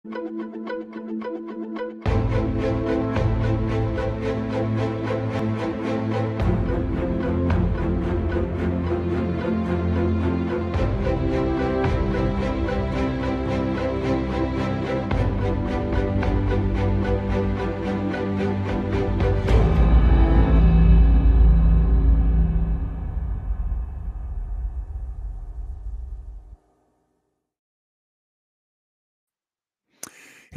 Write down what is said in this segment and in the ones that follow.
Hey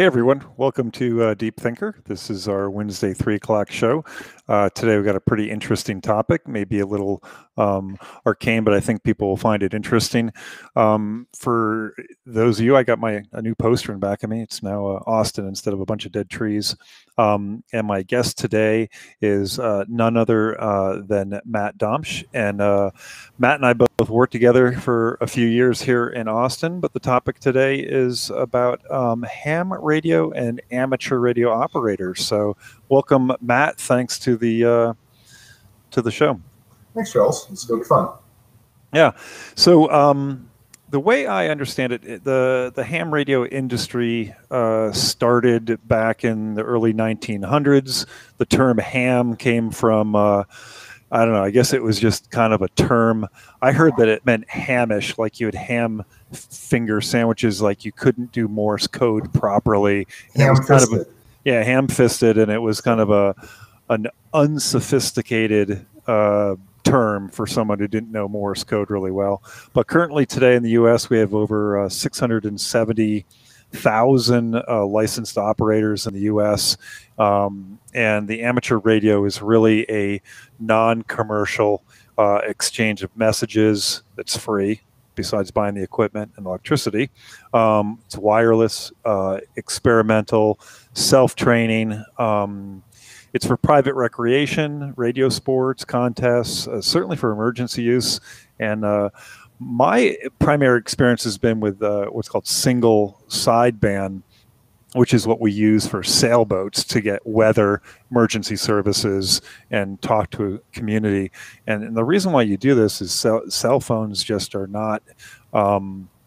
everyone, welcome to Deep Thinker. This is our Wednesday 3 o'clock show. Today we've got a pretty interesting topic, maybe a little arcane, but I think people will find it interesting. For those of you, I got a new poster in back of me. It's now Austin instead of a bunch of dead trees. And my guest today is none other than Matt Domsch. And Matt and I both worked together for a few years here in Austin, but the topic today is about ham radio and amateur radio operators. So welcome, Matt. Thanks to the show. Thanks, Charles. It's going to be fun. Yeah. So the way I understand it, the ham radio industry started back in the early 1900s. The term ham came from, I don't know, I guess it was just kind of a term. I heard that it meant hamish, like you would ham finger sandwiches, like you couldn't do Morse code properly. Ham-fisted. Ham-fisted, and it was kind of an unsophisticated term for someone who didn't know Morse code really well. But currently today in the U.S., we have over 670,000 licensed operators in the U.S., and the amateur radio is really a non-commercial exchange of messages that's free, besides buying the equipment and electricity. It's wireless, experimental, self-training. It's for private recreation, radio sports, contests, certainly for emergency use. And my primary experience has been with what's called single sideband, which is what we use for sailboats to get weather, emergency services, and talk to a community. And the reason why you do this is cell phones just are not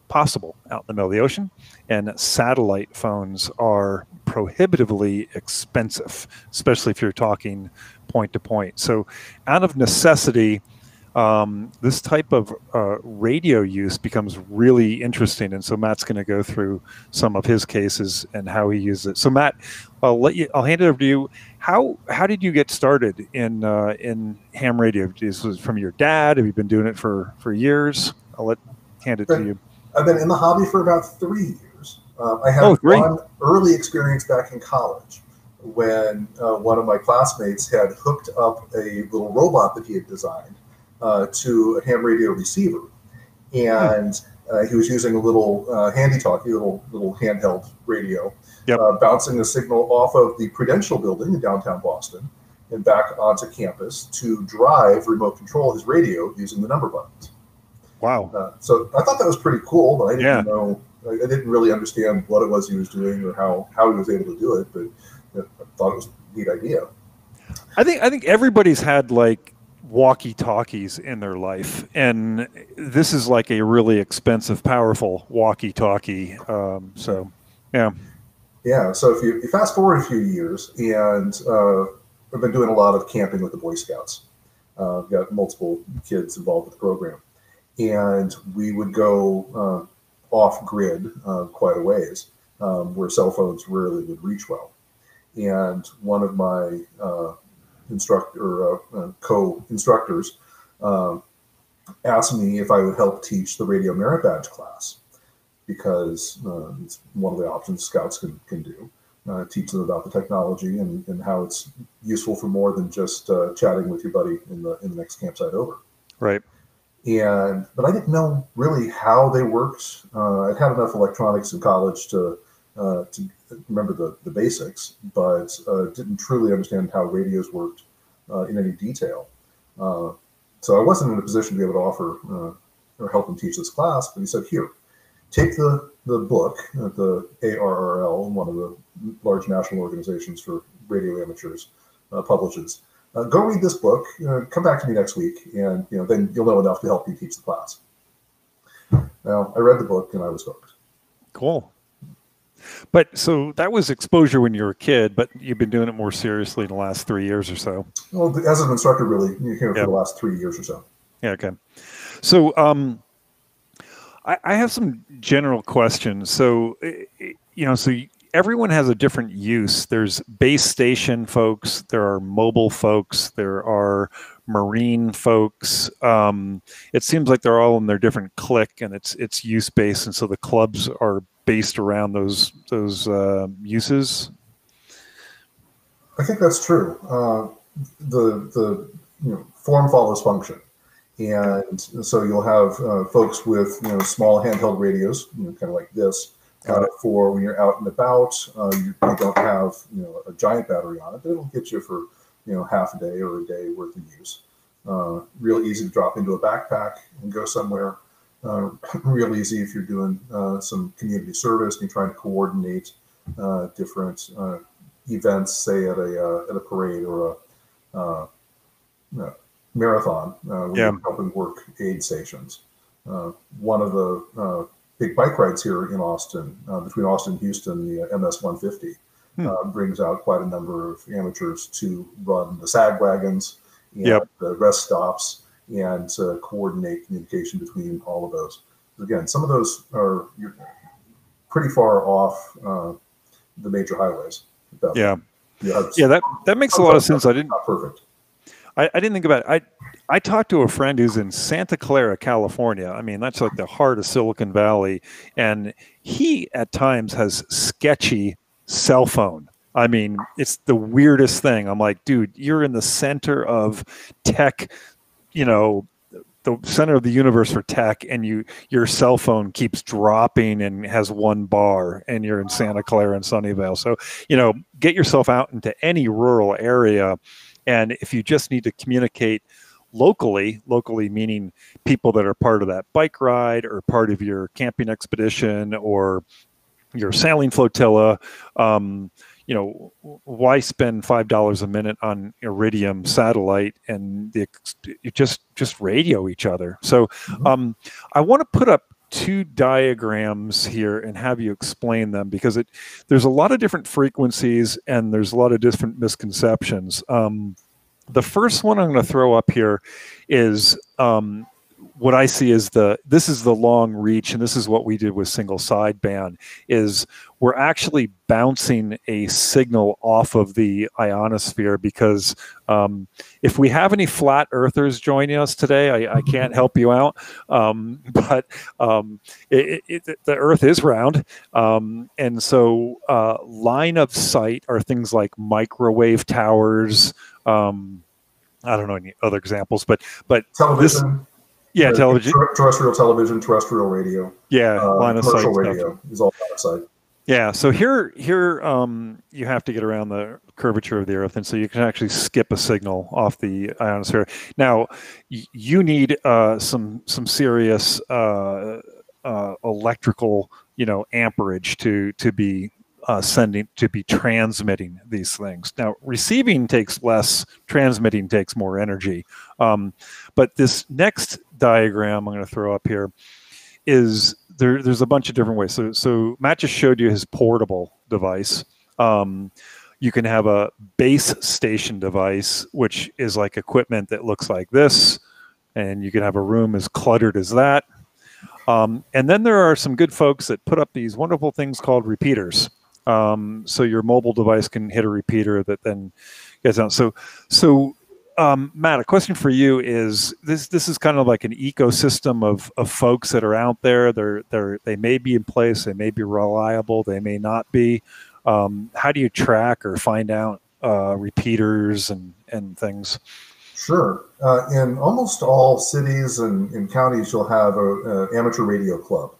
possible out in the middle of the ocean, and satellite phones are prohibitively expensive, especially if you're talking point to point. So out of necessity, this type of radio use becomes really interesting, and so Matt's going to go through some of his cases and how he uses it. So Matt, I'll hand it over to you. How did you get started in ham radio? This was from your dad? Have you been doing it for years? I'll hand it to you. I've been in the hobby for about 3 years. I had one early experience back in college when one of my classmates had hooked up a little robot that he had designed to a ham radio receiver, and he was using a little handy-talkie, little handheld radio, bouncing the signal off of the Prudential building in downtown Boston and back onto campus to drive remote control his radio using the number buttons. Wow! So I thought that was pretty cool, but I didn't know. I didn't really understand what it was he was doing or how he was able to do it. But I thought it was a neat idea. I think everybody's had like walkie-talkies in their life, and this is like a really expensive, powerful walkie-talkie. So if you fast forward a few years, and I've been doing a lot of camping with the Boy Scouts. I've got multiple kids involved with the program, and we would go off-grid quite a ways, where cell phones rarely would reach well. And one of my co-instructors asked me if I would help teach the Radio Merit Badge class, because it's one of the options Scouts can do, teach them about the technology and how it's useful for more than just chatting with your buddy in the next campsite over. Right. But I didn't know really how they worked. I'd had enough electronics in college to remember the basics, but didn't truly understand how radios worked in any detail. So I wasn't in a position to be able to offer or help him teach this class, but he said, here, take the book that the ARRL, one of the large national organizations for radio amateurs, publishes. Go read this book, come back to me next week, and then you'll know enough to help you teach the class. Now, I read the book and I was hooked. Cool. But so that was exposure when you were a kid, but you've been doing it more seriously in the last 3 years or so. Well, as an instructor, really, for the last 3 years or so. Yeah. Okay. So, I have some general questions. So, everyone has a different use. There's base station folks, there are mobile folks, there are marine folks. It seems like they're all in their different clique, and it's use based, and so the clubs are based around those uses. I think that's true. The form follows function. And so you'll have folks with small handheld radios, kind of like this, for when you're out and about. You don't have a giant battery on it, but it'll get you for half a day or a day worth of use. Real easy to drop into a backpack and go somewhere. Real easy if you're doing some community service and you're trying to coordinate different events, say at a parade or a marathon, we're helping work aid stations. One of the big bike rides here in Austin, between Austin and Houston, the MS 150, brings out quite a number of amateurs to run the sag wagons and the rest stops and coordinate communication between all of those. Again, some of those are pretty far off the major highways. That makes a lot of sense. Not perfect. I didn't think about it. I talked to a friend who's in Santa Clara, California. I mean, that's like the heart of Silicon Valley. And he, at times, has sketchy cell phone. I mean, it's the weirdest thing. I'm like, dude, you're in the center of tech, the center of the universe for tech, and your cell phone keeps dropping and has one bar, and you're in Santa Clara and Sunnyvale. So, get yourself out into any rural area. And if you just need to communicate locally meaning people that are part of that bike ride or part of your camping expedition or your sailing flotilla, why spend $5 a minute on Iridium satellite and you just radio each other? So I want to put up two diagrams here and have you explain them, because there's a lot of different frequencies and there's a lot of different misconceptions. The first one I'm going to throw up here is what I see is this is the long reach, and this is what we did with single sideband, is we're actually bouncing a signal off of the ionosphere, because if we have any flat earthers joining us today, I can't help you out, but the earth is round, and so line of sight are things like microwave towers. I don't know any other examples, but television. Television, terrestrial television, terrestrial radio. Line of sight commercial radio is all line of sight. Yeah, so here you have to get around the curvature of the Earth, and so you can actually skip a signal off the ionosphere. Now, you need some serious electrical, amperage to be transmitting these things. Now, receiving takes less, transmitting takes more energy. But this next diagram I'm going to throw up here is there's a bunch of different ways. So Matt just showed you his portable device. You can have a base station device, which is like equipment that looks like this, and you can have a room as cluttered as that. And then there are some good folks that put up these wonderful things called repeaters. So your mobile device can hit a repeater that then gets out. So Matt, a question for you is this is kind of like an ecosystem of folks that are out there. They may be in place, they may be reliable, they may not be. How do you track or find out repeaters and things? Sure. In almost all cities and counties, you'll have an amateur radio club.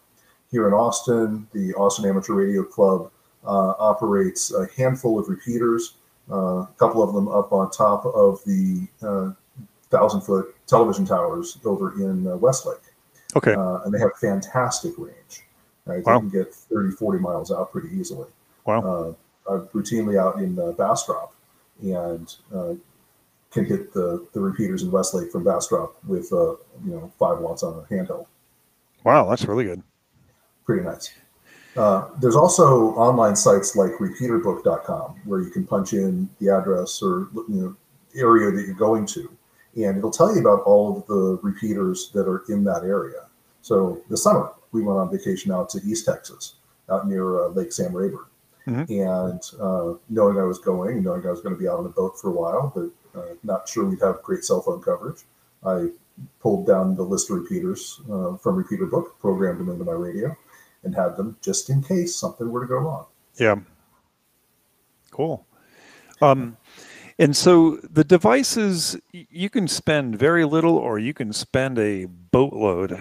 Here in Austin, the Austin Amateur Radio Club operates a handful of repeaters, a couple of them up on top of the 1,000-foot television towers over in Westlake. Okay. And they have fantastic range. Right? Wow. They can get 30, 40 miles out pretty easily. Wow. I'm routinely out in Bastrop and can hit the repeaters in Westlake from Bastrop with 5 watts on a handheld. Wow, that's really good. Pretty nice. There's also online sites like repeaterbook.com where you can punch in the address or area that you're going to, and it'll tell you about all of the repeaters that are in that area. So this summer, we went on vacation out to East Texas, out near Lake Sam Rayburn. And knowing I was going to be out on a boat for a while, but not sure we'd have great cell phone coverage, I pulled down the list of repeaters from Repeater Book, programmed them into my radio, and had them just in case something were to go wrong. Yeah. Cool. And so the devices, you can spend very little or you can spend a boatload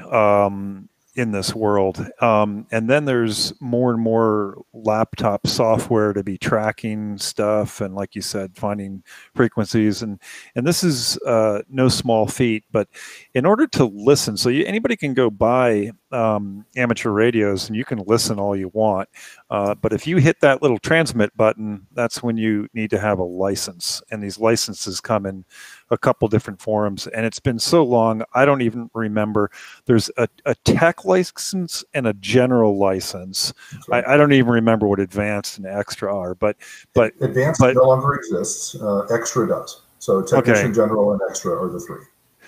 in this world. And then there's more and more laptop software to be tracking stuff. And like you said, finding frequencies. And this is no small feat. But in order to listen, so anybody can go buy amateur radios and you can listen all you want. But if you hit that little transmit button, that's when you need to have a license. And these licenses come in a couple different forms. And it's been so long, I don't even remember. There's a tech license and a general license. I don't even remember what advanced and extra are. But advanced no longer exists. Extra does. So technician, general, and extra are the three.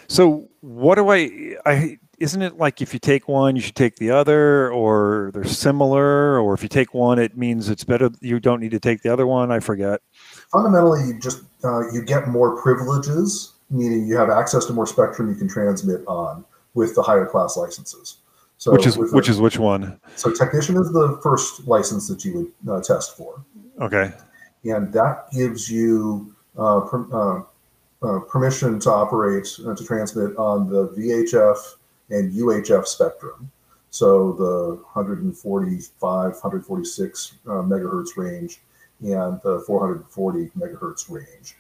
So what do isn't it like if you take one, you should take the other, or they're similar, or if you take one, it means it's better, you don't need to take the other one? I forget. Fundamentally, you just you get more privileges, meaning you have access to more spectrum you can transmit on with the higher class licenses. So which is which one? So technician is the first license that you would test for. Okay. And that gives you permission to operate, to transmit on the VHF and UHF spectrum. So the 145, 146 megahertz range and the 440 megahertz range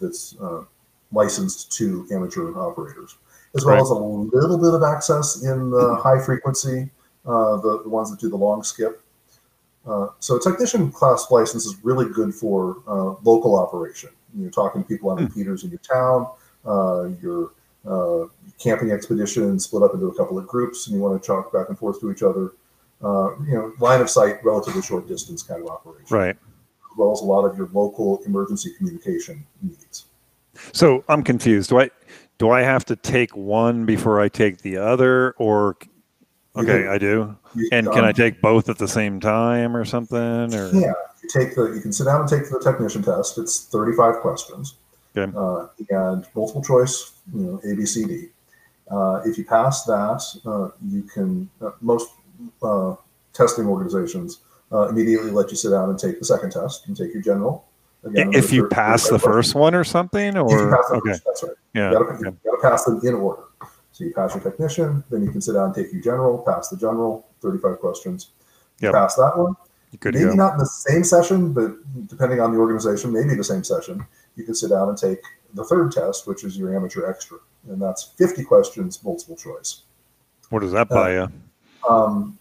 that's licensed to amateur operators, as well as a little bit of access in the high frequency, the ones that do the long skip. So a technician class license is really good for local operation. You're talking to people on repeaters in your town, your camping expedition split up into a couple of groups, and you want to talk back and forth to each other. Line of sight, relatively short distance kind of operation. Right. As well as a lot of your local emergency communication needs. So I'm confused. Do I have to take one before I take the other, or? Okay, I do. And can I take both at the same time or something? Or yeah, you can sit down and take the technician test. It's 35 questions. Okay. And multiple choice, A, B, C, D. If you pass that, you can. Most testing organizations immediately let you sit down and take the second test and take your general. Again, if you pass the first one or something, or if you pass the first, that's right. Yeah. You got to pass them in order. So you pass your technician, then you can sit down and take your general, pass the general, 35 questions. You pass that one. Maybe not in the same session, but depending on the organization, maybe the same session, you can sit down and take the third test, which is your amateur extra. And that's 50 questions, multiple choice. What does that buy you?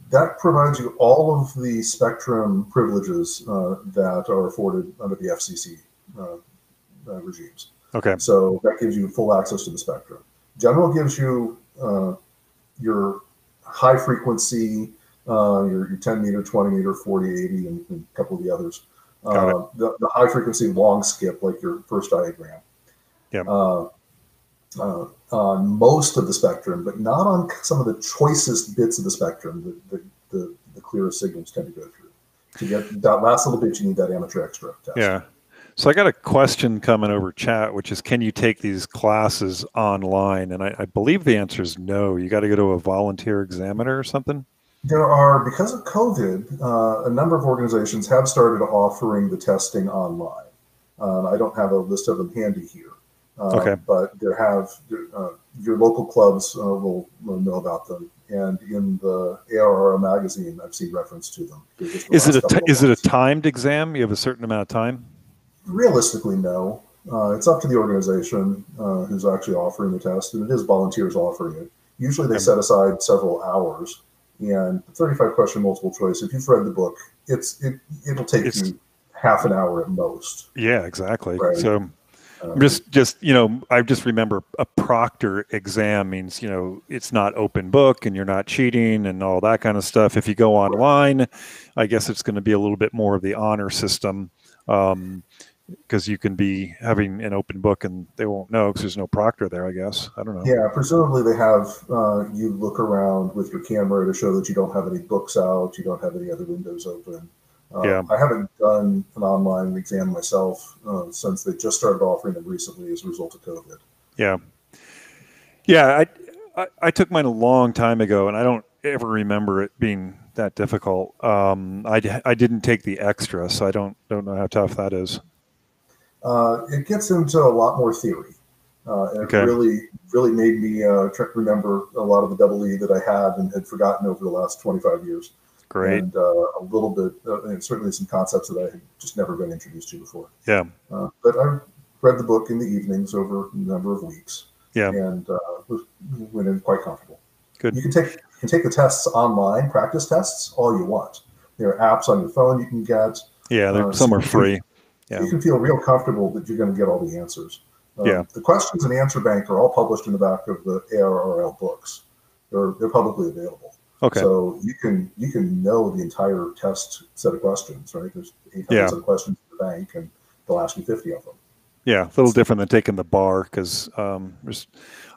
That provides you all of the spectrum privileges that are afforded under the FCC regimes. Okay. So that gives you full access to the spectrum. General gives you your high frequency, your 10 meter, 20 meter, 40, 80, and a couple of the others. The high frequency long skip, like your first diagram. Yeah. On most of the spectrum, but not on some of the choicest bits of the spectrum. The clearest signals tend to go through. To get that last little bit, you need that amateur extra test. Yeah. So I got a question coming over chat, which is, can you take these classes online? And I believe the answer is no. You got to go to a volunteer examiner or something? There are, because of COVID, a number of organizations have started offering the testing online. I don't have a list of them handy here. But there have, your local clubs will know about them. And in the ARR magazine, I've seen reference to them. Is it a timed exam? You have a certain amount of time? Realistically, no. It's up to the organization who's actually offering the test, and it is volunteers offering it. Usually they set aside several hours, and the 35 question multiple choice, if you've read the book, it'll take you half an hour at most. Yeah, exactly. Right? So Just I just remember a proctor exam means it's not open book and you're not cheating and all that kind of stuff. If you go online, I guess it's going to be a little bit more of the honor system, because you can be having an open book and they won't know because there's no proctor there. I guess I don't know. Yeah, presumably they have you look around with your camera to show that you don't have any books out, you don't have any other windows open. I haven't done an online exam myself since they just started offering them recently as a result of COVID. Yeah. I took mine a long time ago, and I don't ever remember it being that difficult. I didn't take the extra, so I don't know how tough that is. It gets into a lot more theory, and it really made me remember a lot of the double E that I had and had forgotten over the last 25 years. Great. And a little bit, and certainly some concepts that I had just never been introduced to before. Yeah. But I read the book in the evenings over a number of weeks. Yeah. And went in quite comfortable. Good. You can take the tests online, practice tests, all you want. There are apps on your phone you can get. Yeah, some are free. Yeah. You can feel real comfortable that you're going to get all the answers. The questions in the answer bank are all published in the back of the ARRL books. They're publicly available. Okay. So you can know the entire test set of questions, right? There's 800 questions in the bank, and they'll ask you 50 of them. Yeah, a little different than taking the bar, because when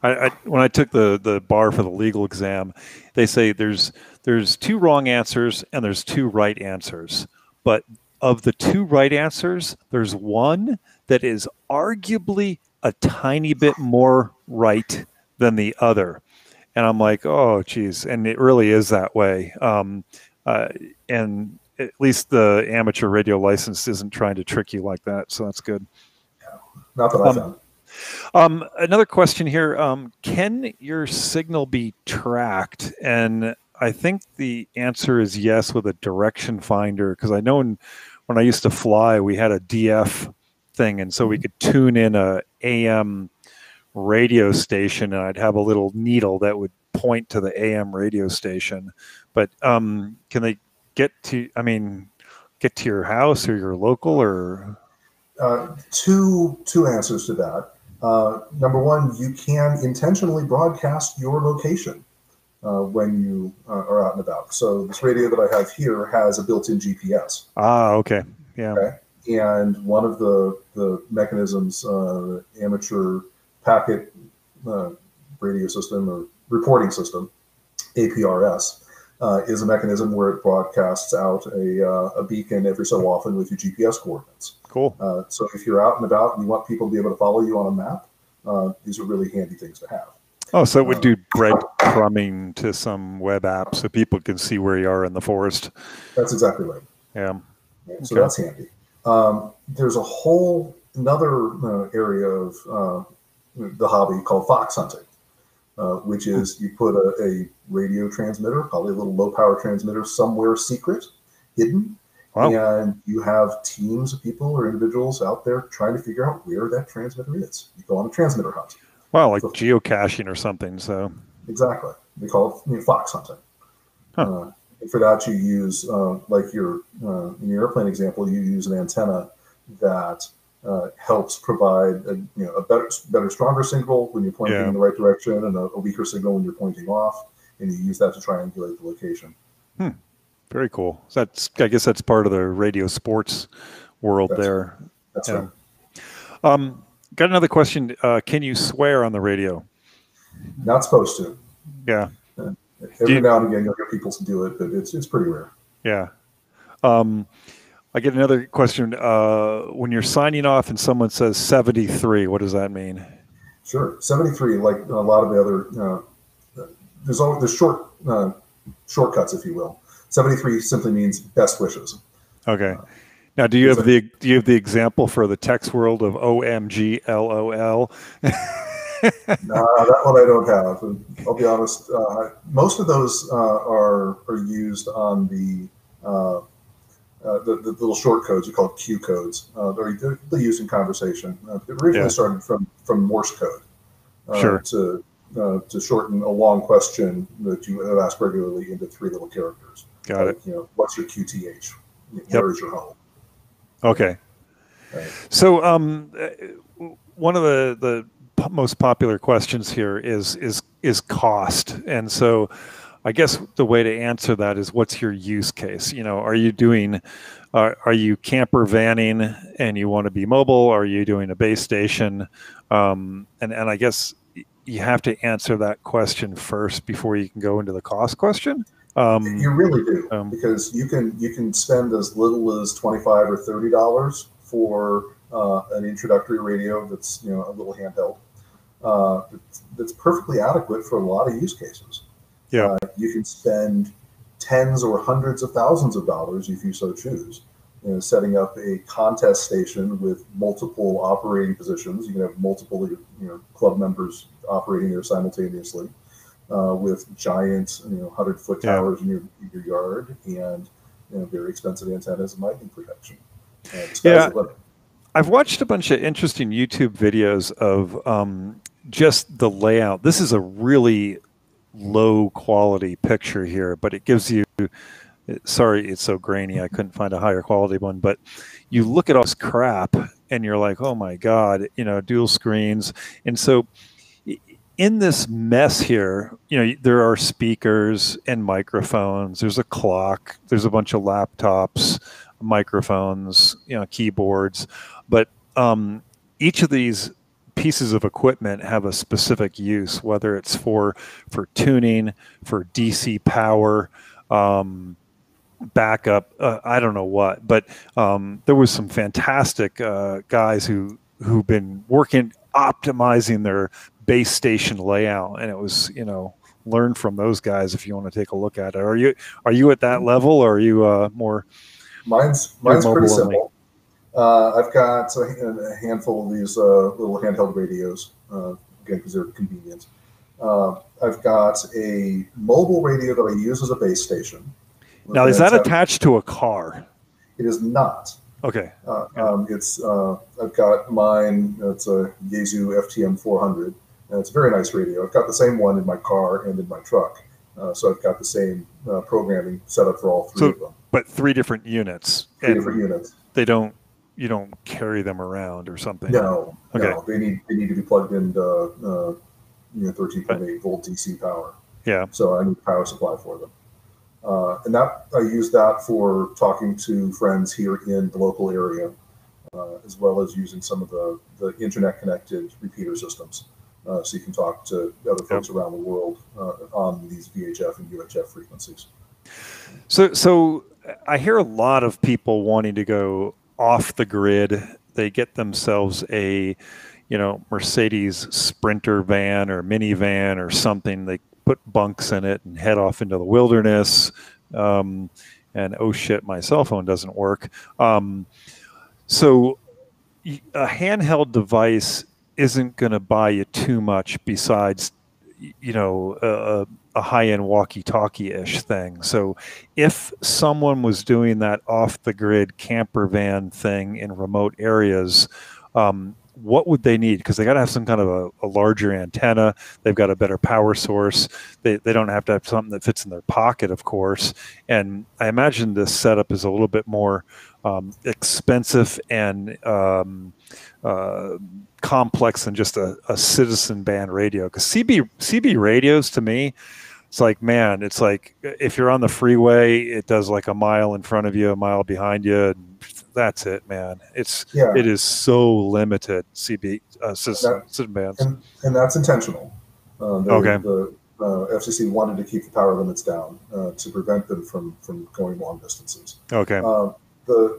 I took the bar for the legal exam, they say there's 2 wrong answers and there's 2 right answers, but of the 2 right answers, there's one that is arguably a tiny bit more right than the other. And I'm like, oh, geez. And it really is that way. And at least the amateur radio license isn't trying to trick you like that. So that's good. Yeah, not that I found. Another question here. Can your signal be tracked? And I think the answer is yes with a direction finder, because I know when I used to fly, we had a DF thing. And so we could tune in a AM radio station, and I'd have a little needle that would point to the AM radio station. But can they get to your house or your local, or? Two answers to that. Number one, you can intentionally broadcast your location when you are out and about. So this radio that I have here has a built-in GPS. Okay. Yeah. Okay. And one of the mechanisms, amateur packet radio system or reporting system, APRS, is a mechanism where it broadcasts out a beacon every so often with your GPS coordinates. Cool. So if you're out and about and you want people to be able to follow you on a map, these are really handy things to have. Oh, so it would do breadcrumbing to some web app so people can see where you are in the forest. That's exactly right. Yeah. So that's handy. There's a whole another area of the hobby called fox hunting, which is you put a radio transmitter, probably a little low power transmitter somewhere secret, hidden. Wow. And you have teams of people or individuals out there trying to figure out where that transmitter is. You go on a transmitter hunt. Wow, like geocaching or something. So exactly, they call it fox hunting. Huh. And for that, you use like in your airplane example, you use an antenna that helps provide a better, stronger signal when you're pointing in the right direction, and a weaker signal when you're pointing off, and you use that to triangulate the location. Very cool. So I guess that's part of the radio sports world there. That's right. Got another question. Can you swear on the radio? Not supposed to. Yeah. Every now and again, you'll get people to do it, but it's pretty rare. Yeah. I get another question. When you're signing off and someone says 73, what does that mean? Sure. 73, like a lot of the other, there's shortcuts, if you will. 73 simply means best wishes. Okay. Now, do you have the example for the text world of OMG LOL? No, that one I don't have. And I'll be honest. Most of those are used on the little short codes. We call it Q codes. They're used in conversation. It originally started from Morse code. To shorten a long question that you would ask regularly into 3 little characters. Got it. What's your QTH? Where is your home? Okay. Right. So one of the most popular questions here is cost, and so I guess the way to answer that is, what's your use case? You know, are you doing, are you camper vanning and you want to be mobile? Are you doing a base station? And I guess you have to answer that question first before you can go into the cost question. You really do, because you can spend as little as $25 or $30 for an introductory radio that's, you know, a little handheld. That's perfectly adequate for a lot of use cases. Yeah. You can spend tens or hundreds of thousands of dollars if you so choose. You know, setting up a contest station with multiple operating positions. You can have multiple, you know, club members operating there simultaneously, with giant, you know, 100-foot towers in your yard, and, you know, very expensive antennas and lightning protection. Yeah, I've watched a bunch of interesting YouTube videos of just the layout. This is a really low quality picture here, but it gives you, sorry it's so grainy, I couldn't find a higher quality one, but you look at all this crap and you're like, oh my god, you know, dual screens. And so in this mess here, you know, there are speakers and microphones, there's a clock, there's a bunch of laptops, microphones, you know, keyboards, but each of these pieces of equipment have a specific use, whether it's for tuning, for DC power, backup, I don't know what, but there was some fantastic guys who've been working optimizing their base station layout, and it was, you know, learn from those guys if you want to take a look at it. Are you at that level, or are you more? Mine's pretty simple. I've got a handful of these little handheld radios, again, because they're convenient. I've got a mobile radio that I use as a base station. Now, is that attached to a car? It is not. Okay. It's I've got mine. It's a Yaesu FTM 400, and it's a very nice radio. I've got the same one in my car and in my truck, so I've got the same programming set up for all three of them. But three different units. Three different units. You don't carry them around or something. No, okay. No, they need to be plugged into 13.8 volt DC power. Yeah. So I need a power supply for them. And that I use that for talking to friends here in the local area, as well as using some of the internet connected repeater systems, so you can talk to other folks around the world on these VHF and UHF frequencies. So I hear a lot of people wanting to go off the grid. They get themselves a, you know, Mercedes Sprinter van or minivan or something. They put bunks in it and head off into the wilderness. And oh shit, my cell phone doesn't work. So a handheld device isn't going to buy you too much besides, you know, a high-end walkie-talkie-ish thing. So if someone was doing that off-the-grid camper van thing in remote areas, what would they need? Because they got to have some kind of a larger antenna. They've got a better power source. They don't have to have something that fits in their pocket, of course. And I imagine this setup is a little bit more expensive and complex than just a citizen band radio. Because CB radios, to me, it's like, man, it's like if you're on the freeway, it does like a mile in front of you, a mile behind you. And that's it, man. It is so limited. CB citizen bands, and that's intentional. Okay. The FCC wanted to keep the power limits down to prevent them from going long distances. Okay.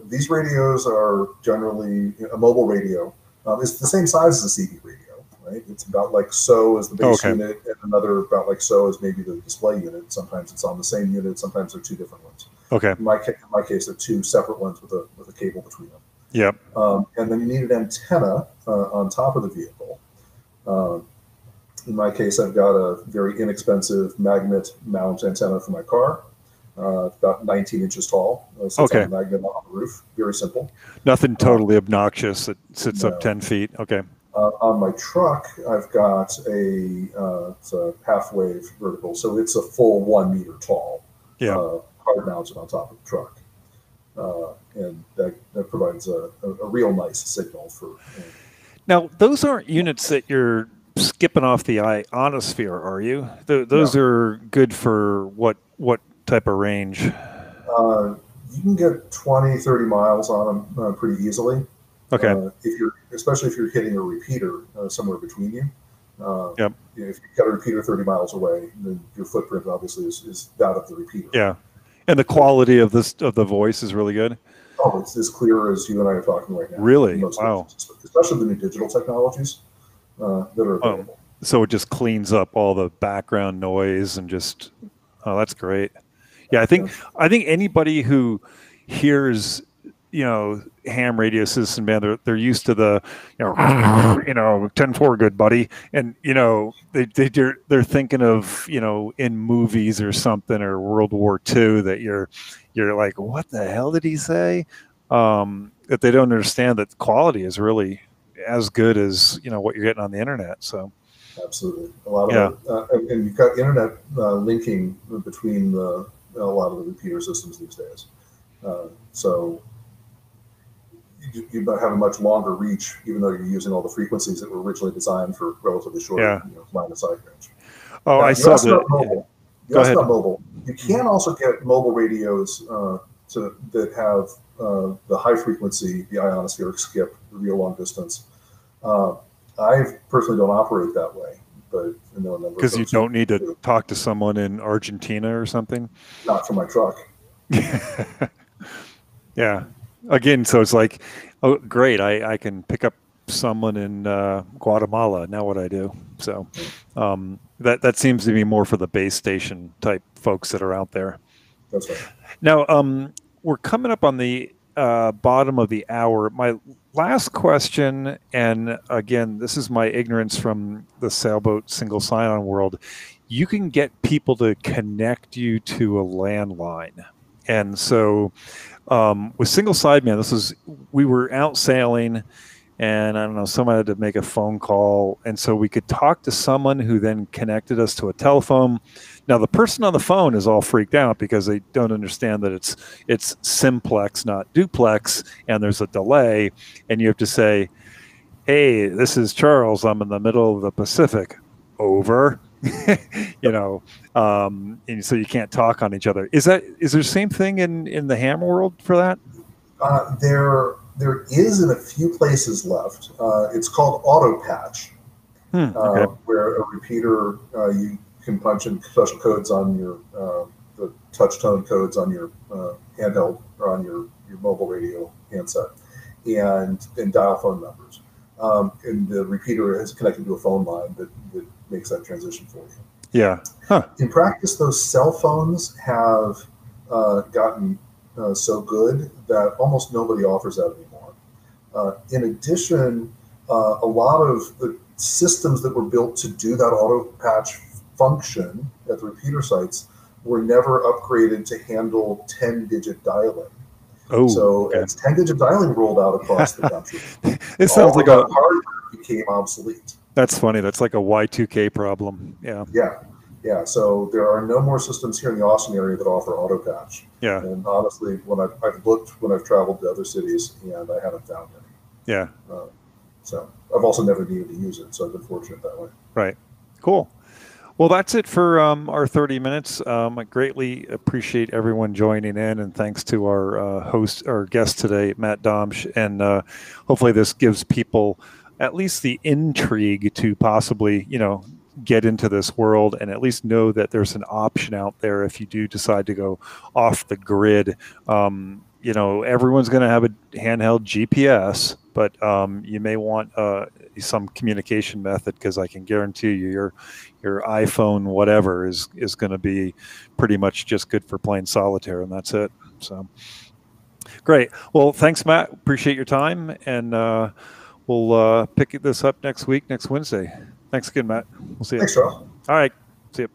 These radios are generally a mobile radio. It's the same size as a CB radio. Right? It's about like so as the base unit, and another about like so as maybe the display unit. Sometimes it's on the same unit. Sometimes they're two different ones. Okay. In my case, they're two separate ones with a cable between them. Yep. And then you need an antenna on top of the vehicle. In my case, I've got a very inexpensive magnet mount antenna for my car. About 19 inches tall. Sits on a magnet on the roof. Very simple. Nothing totally obnoxious that sits up 10 feet. Okay. On my truck, I've got it's a half-wave vertical, so it's a full 1 meter tall. Yeah. Hard mounted on top of the truck, and that provides a real nice signal for. Now, those aren't units that you're skipping off the ionosphere, are you? Those are good for what type of range? You can get 20, 30 miles on them pretty easily. Okay. Especially if you're hitting a repeater somewhere between you. Yep. If you've got a repeater 30 miles away, then your footprint obviously is that of the repeater. Yeah. And the quality of the voice is really good. Oh, it's as clear as you and I are talking right now. Really? Wow. Especially the new digital technologies that are available. So it just cleans up all the background noise and just, oh, that's great. Yeah, I think anybody who hears, ham radio system band, they're used to the, 10-4 good buddy, and they're thinking of in movies or something, or World War II, that you're like, what the hell did he say? That they don't understand that the quality is really as good as what you're getting on the internet. So absolutely, a lot of and you've got internet linking between a lot of the repeater systems these days, so you might have a much longer reach, even though you're using all the frequencies that were originally designed for relatively short line of sight range. Oh, now, I saw that. Mobile. You asked about mobile. You can also get mobile radios that have the high frequency, the ionospheric skip, the real long distance. I personally don't operate that way, but I know a number. Because you don't need to talk to someone in Argentina or something. Not for my truck. Yeah. Again, so it's like, oh, great! I can pick up someone in Guatemala. Now what I do? So that seems to be more for the base station type folks that are out there. That's right. Now we're coming up on the bottom of the hour. My last question, and again, this is my ignorance from the sailboat single sign-on world. You can get people to connect you to a landline, and so. With single sideband, we were out sailing, and I don't know, someone had to make a phone call, and so we could talk to someone who then connected us to a telephone. Now the person on the phone is all freaked out because they don't understand that it's simplex, not duplex, and there's a delay, and you have to say, "Hey, this is Charles. I'm in the middle of the Pacific. Over." And so you can't talk on each other. Is there the same thing in the ham world for that? There is in a few places left. It's called auto patch, where a repeater you can punch in special codes on your the touch tone codes on your handheld or on your mobile radio handset, and dial phone numbers. And the repeater is connected to a phone line that makes that transition for you. Yeah. Huh. In practice, those cell phones have gotten so good that almost nobody offers that anymore. In addition, a lot of the systems that were built to do that auto patch function at the repeater sites were never upgraded to handle 10-digit dialing. Oh, so as 10-digit dialing rolled out across the country, it sounds like a hardware became obsolete. That's funny. That's like a Y2K problem. Yeah. Yeah. So there are no more systems here in the Austin area that offer auto patch. Yeah. And honestly, when I've looked when I've traveled to other cities, and I haven't found any. Yeah. So I've also never needed to use it, so I've been fortunate that way. Right. Cool. Well, that's it for our 30 minutes. I greatly appreciate everyone joining in, and thanks to our guest today, Matt Domsch. And hopefully this gives people at least the intrigue to possibly, get into this world, and at least know that there's an option out there if you do decide to go off the grid. Everyone's going to have a handheld GPS, but you may want some communication method, because I can guarantee you your iPhone whatever is going to be pretty much just good for playing solitaire, and that's it. So great. Well, thanks, Matt. Appreciate your time, and we'll pick this up next Wednesday. Thanks again, Matt. We'll see you. Thanks, Charles. All right. See you.